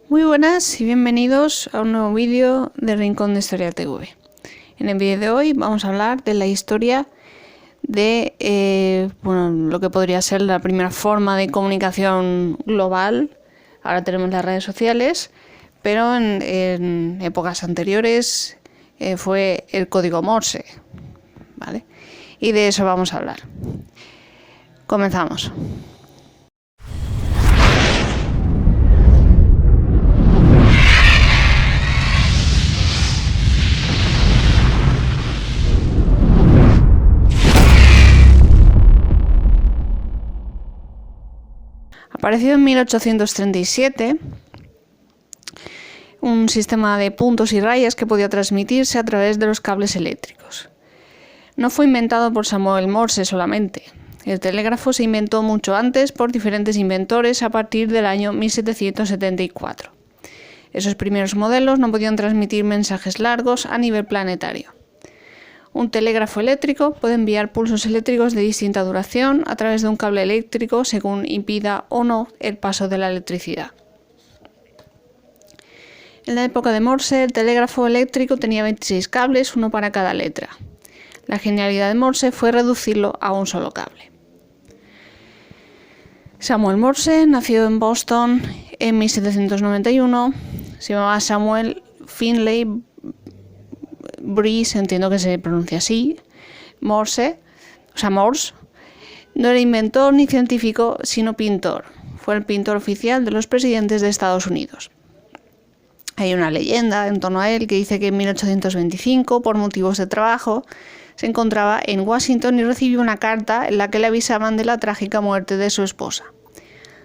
Muy buenas y bienvenidos a un nuevo vídeo de Rincón de Historia TV. En el vídeo de hoy vamos a hablar de la historia de lo que podría ser la primera forma de comunicación global. Ahora tenemos las redes sociales, pero en épocas anteriores fue el código Morse, ¿vale? Y de eso vamos a hablar. Comenzamos. Apareció en 1837 un sistema de puntos y rayas que podía transmitirse a través de los cables eléctricos. No fue inventado por Samuel Morse solamente. El telégrafo se inventó mucho antes por diferentes inventores a partir del año 1774. Esos primeros modelos no podían transmitir mensajes largos a nivel planetario. Un telégrafo eléctrico puede enviar pulsos eléctricos de distinta duración a través de un cable eléctrico según impida o no el paso de la electricidad. En la época de Morse, el telégrafo eléctrico tenía 26 cables, uno para cada letra. La genialidad de Morse fue reducirlo a un solo cable. Samuel Morse nació en Boston en 1791. Se llamaba Samuel Finley Breese, entiendo que se pronuncia así, Morse. No era inventor ni científico, sino pintor. Fue el pintor oficial de los presidentes de Estados Unidos. Hay una leyenda en torno a él que dice que en 1825, por motivos de trabajo, se encontraba en Washington y recibió una carta en la que le avisaban de la trágica muerte de su esposa.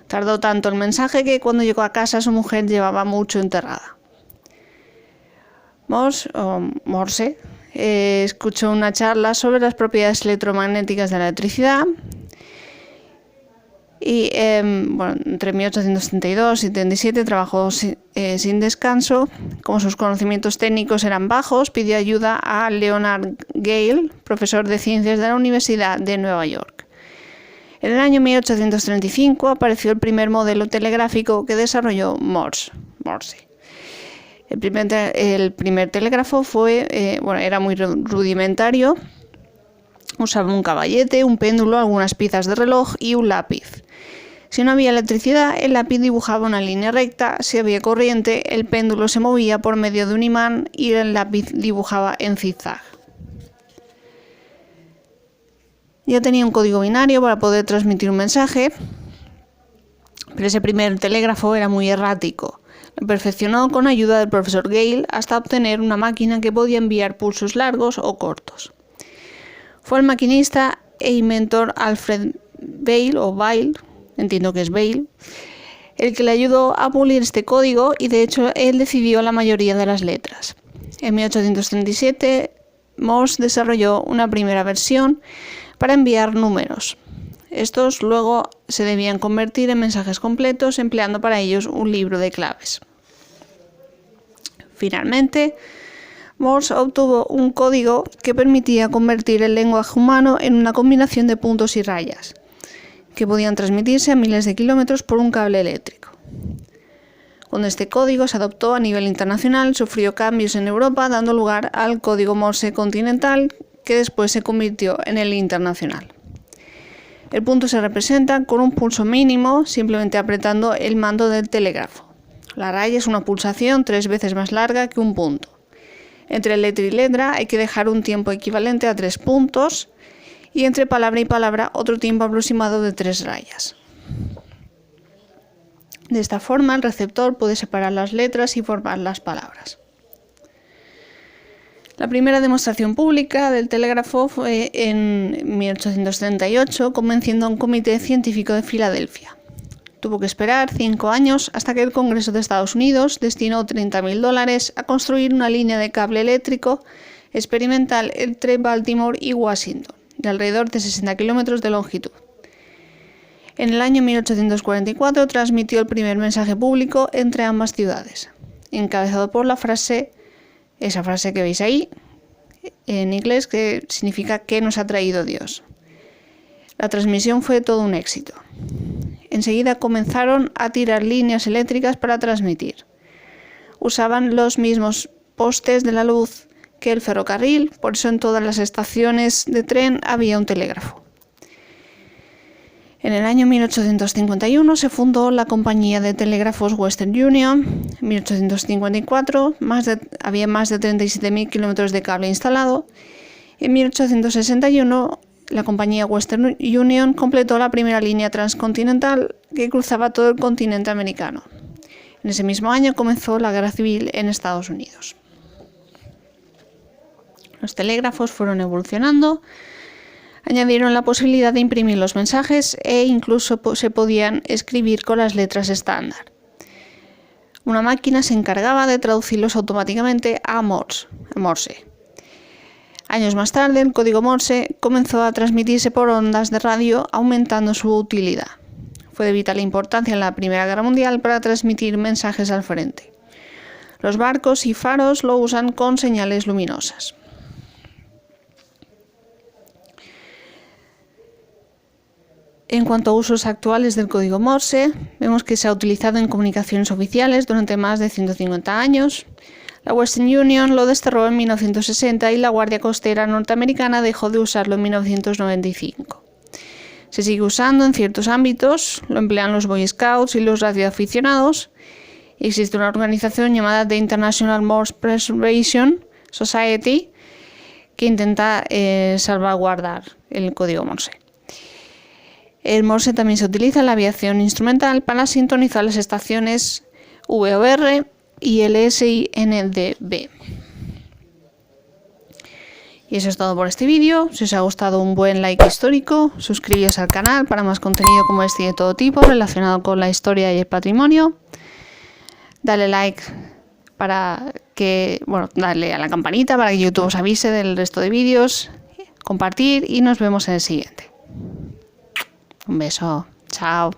Tardó tanto el mensaje que cuando llegó a casa su mujer llevaba mucho enterrada. Morse escuchó una charla sobre las propiedades electromagnéticas de la electricidad y entre 1832 y 1837 trabajó sin descanso. Como sus conocimientos técnicos eran bajos, pidió ayuda a Leonard Gale, profesor de ciencias de la Universidad de Nueva York. En el año 1835 apareció el primer modelo telegráfico que desarrolló Morse. El primer telégrafo era muy rudimentario. Usaba un caballete, un péndulo, algunas piezas de reloj y un lápiz. Si no había electricidad, el lápiz dibujaba una línea recta. Si había corriente, el péndulo se movía por medio de un imán y el lápiz dibujaba en zigzag. Ya tenía un código binario para poder transmitir un mensaje, pero ese primer telégrafo era muy errático. Lo perfeccionó con ayuda del profesor Gale hasta obtener una máquina que podía enviar pulsos largos o cortos. Fue el maquinista e inventor Alfred Vail, entiendo que es Vail, el que le ayudó a pulir este código y de hecho él decidió la mayoría de las letras. En 1837 Morse desarrolló una primera versión para enviar números. Estos luego se debían convertir en mensajes completos empleando para ellos un libro de claves. Finalmente, Morse obtuvo un código que permitía convertir el lenguaje humano en una combinación de puntos y rayas, que podían transmitirse a miles de kilómetros por un cable eléctrico. Cuando este código se adoptó a nivel internacional, sufrió cambios en Europa, dando lugar al código Morse continental, que después se convirtió en el internacional. El punto se representa con un pulso mínimo, simplemente apretando el mando del telégrafo. La raya es una pulsación 3 veces más larga que un punto. Entre letra y letra hay que dejar un tiempo equivalente a 3 puntos y entre palabra y palabra otro tiempo aproximado de 3 rayas. De esta forma el receptor puede separar las letras y formar las palabras. La primera demostración pública del telégrafo fue en 1838, convenciendo a un comité científico de Filadelfia. Tuvo que esperar 5 años hasta que el Congreso de Estados Unidos destinó $30.000 a construir una línea de cable eléctrico experimental entre Baltimore y Washington, de alrededor de 60 kilómetros de longitud. En el año 1844 transmitió el primer mensaje público entre ambas ciudades, encabezado por esa frase que veis ahí, en inglés, que significa ¿qué nos ha traído Dios? La transmisión fue todo un éxito. Enseguida comenzaron a tirar líneas eléctricas para transmitir. usaban los mismos postes de la luz que el ferrocarril, por eso en todas las estaciones de tren había un telégrafo. En el año 1851 se fundó la compañía de telégrafos Western Union. En 1854 había más de 37.000 kilómetros de cable instalado. En 1861 la compañía Western Union completó la primera línea transcontinental que cruzaba todo el continente americano. En ese mismo año comenzó la Guerra Civil en Estados Unidos. Los telégrafos fueron evolucionando. Añadieron la posibilidad de imprimir los mensajes e incluso se podían escribir con las letras estándar. Una máquina se encargaba de traducirlos automáticamente a Morse. Años más tarde, el código Morse comenzó a transmitirse por ondas de radio, aumentando su utilidad. Fue de vital importancia en la Primera Guerra Mundial para transmitir mensajes al frente. Los barcos y faros lo usan con señales luminosas. En cuanto a usos actuales del código Morse, vemos que se ha utilizado en comunicaciones oficiales durante más de 150 años. La Western Union lo desterró en 1960 y la Guardia Costera norteamericana dejó de usarlo en 1995. Se sigue usando en ciertos ámbitos, lo emplean los Boy Scouts y los radioaficionados. Existe una organización llamada The International Morse Preservation Society que intenta salvaguardar el código Morse. El Morse también se utiliza en la aviación instrumental para sintonizar las estaciones VOR y LSINDB. Y eso es todo por este vídeo. Si os ha gustado, un buen like histórico, suscribiros al canal para más contenido como este y de todo tipo relacionado con la historia y el patrimonio. Dale like dale a la campanita para que YouTube os avise del resto de vídeos, compartir y nos vemos en el siguiente. Un beso. Chao.